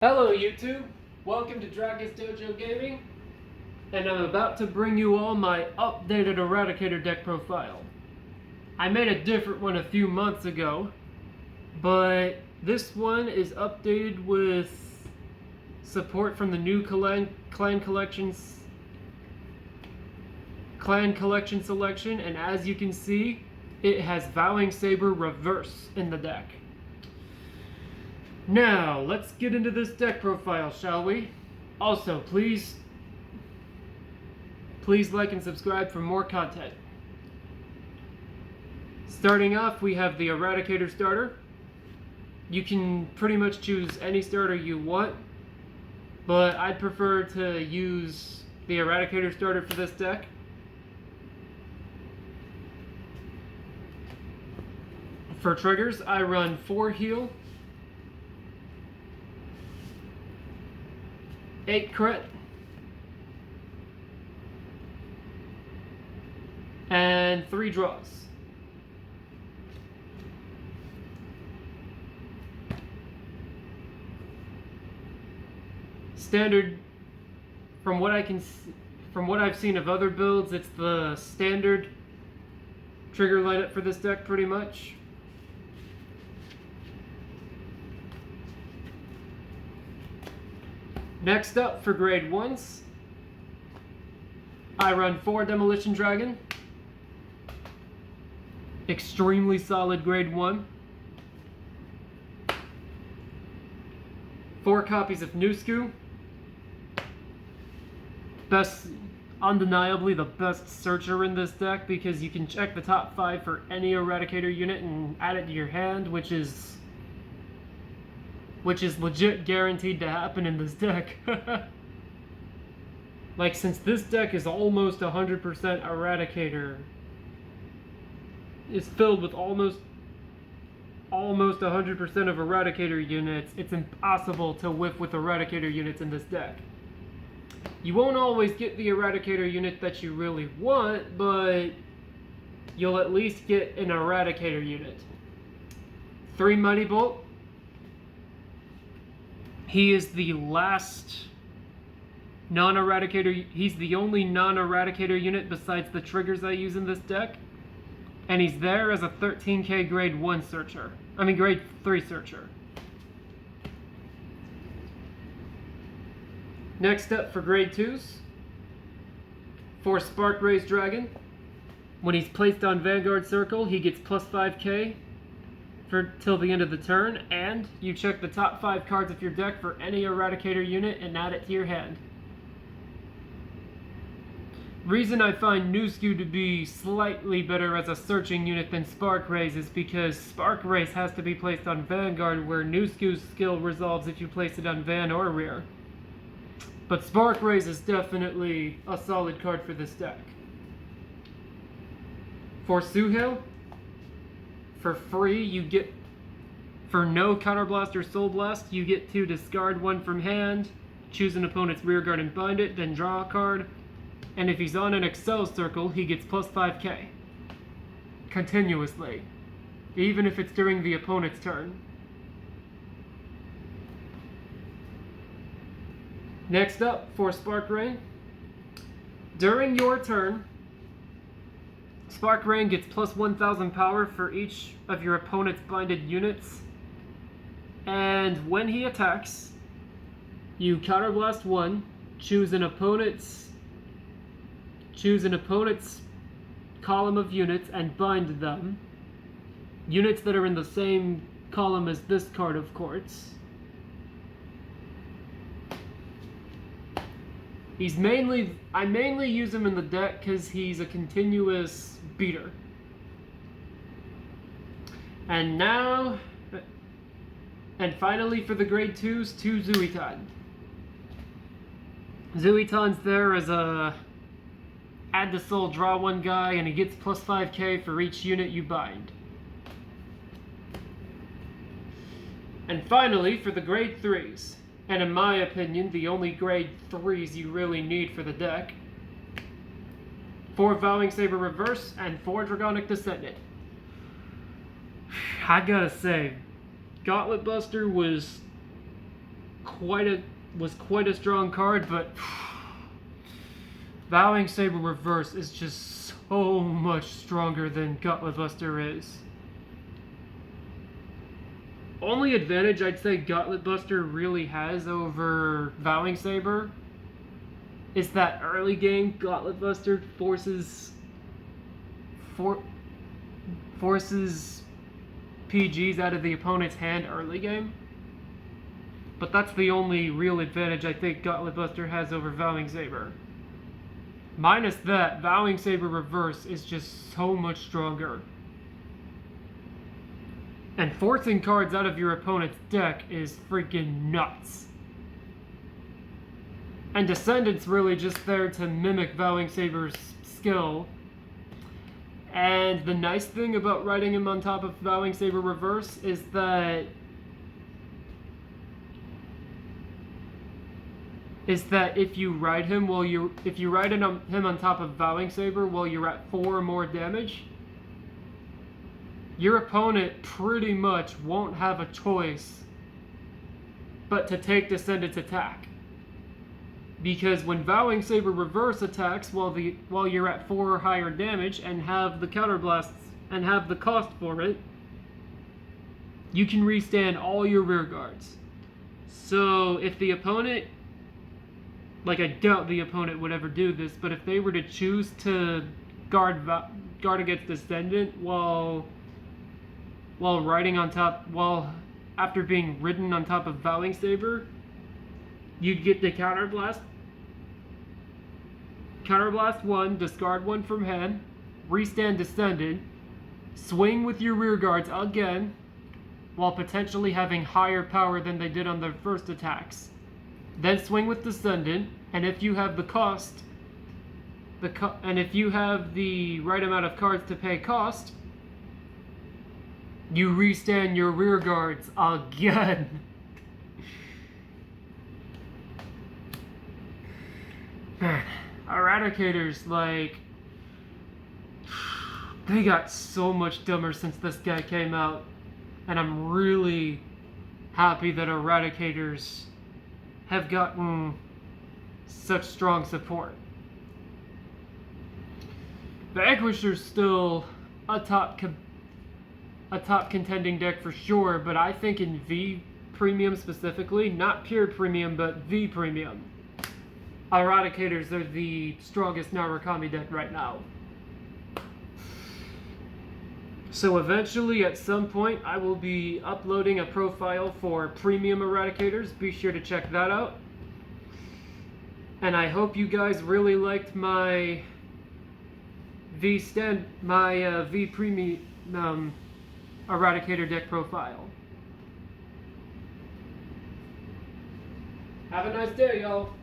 Hello YouTube, welcome to Dragon's Dojo Gaming, and I'm about to bring you all my updated Eradicator deck profile. I made a different one a few months ago, but this one is updated with support from the new Clan Collection selection, and as you can see, it has Vowing Saber Reverse in the deck. Now, let's get into this deck profile, shall we? Also, please like and subscribe for more content. Starting off, we have the Eradicator starter. You can pretty much choose any starter you want, but I'd prefer to use the Eradicator starter for this deck. For triggers, I run 4 heal, 8 crit, and 3 draws. Standard, from what I've seen of other builds, it's the standard trigger lineup for this deck pretty much. Next up, for grade 1s, I run 4 Demolition Dragon. Extremely solid grade 1. 4 copies of Nusku. Undeniably the best searcher in this deck, because you can check the top 5 for any Eradicator unit and add it to your hand, which is legit guaranteed to happen in this deck. Like, since this deck is almost 100% Eradicator, it's filled with almost 100% of Eradicator units, it's impossible to whiff with Eradicator units in this deck. You won't always get the Eradicator unit that you really want, but you'll at least get an Eradicator unit. 3 Mighty Bolt. He is the last non-Eradicator. He's the only non-Eradicator unit besides the triggers I use in this deck. And he's there as a 13k grade 1 searcher. Grade 3 searcher. Next up, for grade 2s, 4 Spark Rays Dragon. When he's placed on Vanguard Circle, he gets plus 5k till the end of the turn, and you check the top 5 cards of your deck for any Eradicator unit and add it to your hand. Reason I find Nusku to be slightly better as a searching unit than Spark Rays is because Spark Rays has to be placed on Vanguard, where Nusku's skill resolves if you place it on Van or Rear. But Spark Rays is definitely a solid card for this deck. For Suhail, for free, you get, for no Counterblast or Soul Blast, you get to discard 1 from hand, choose an opponent's rearguard and bind it, then draw a card. And if he's on an Excel circle, he gets plus 5k. Continuously. Even if it's during the opponent's turn. Next up, for Spark Rain. During your turn, Spark Rain gets plus 1000 power for each of your opponent's binded units. And when he attacks, you Counterblast 1, choose an opponent's column of units and bind them. Units that are in the same column as this card, of course. I mainly use him in the deck because he's a continuous beater. And finally, for the grade 2s, 2 Zuitan. Zuitan's there as a add the soul, draw 1 guy, and he gets plus 5k for each unit you bind. And finally, for the grade 3s, and in my opinion, the only grade 3s you really need for the deck, 4 Vowing Saber Reverse and 4 Dragonic Descendant. I gotta say, Gauntlet Buster was was quite a strong card, but Vowing Saber Reverse is just so much stronger than Gauntlet Buster is. Only advantage I'd say Gauntlet Buster really has over Vowing Saber is that early game Gauntlet Buster forces PGs out of the opponent's hand early game. But that's the only real advantage I think Gauntlet Buster has over Vowing Saber. Minus that, Vowing Saber Reverse is just so much stronger. And forcing cards out of your opponent's deck is freaking nuts. And Descendant's really just there to mimic Vowing Saber's skill. And the nice thing about riding him on top of Vowing Saber Reverse is that if you ride him him on top of Vowing Saber while you're at 4 or more damage, your opponent pretty much won't have a choice but to take Descendant's attack. Because when Vowing Saber Reverse attacks while you're at 4 or higher damage and have the counterblasts and have the cost for it, you can restand all your rear guards. So if the opponent, like I doubt the opponent would ever do this, but if they were to choose to guard against Descendant while after being ridden on top of Vowing Saber, you'd get the counterblast. Counterblast 1, discard 1 from hand, restand Descendant, swing with your rear guards again, while potentially having higher power than they did on their first attacks. Then swing with Descendant, and if you have the cost, and if you have the right amount of cards to pay cost, you restand your rear guards again. Man, Eradicators, like, they got so much dumber since this guy came out, and I'm really happy that Eradicators have gotten such strong support. Vanquisher's still a top contending deck for sure, but I think in V Premium specifically, not pure Premium, but V Premium, Eradicators are the strongest Narukami deck right now. So eventually, at some point, I will be uploading a profile for Premium Eradicators. Be sure to check that out. And I hope you guys really liked my V Premium Eradicator deck profile. Have a nice day, y'all.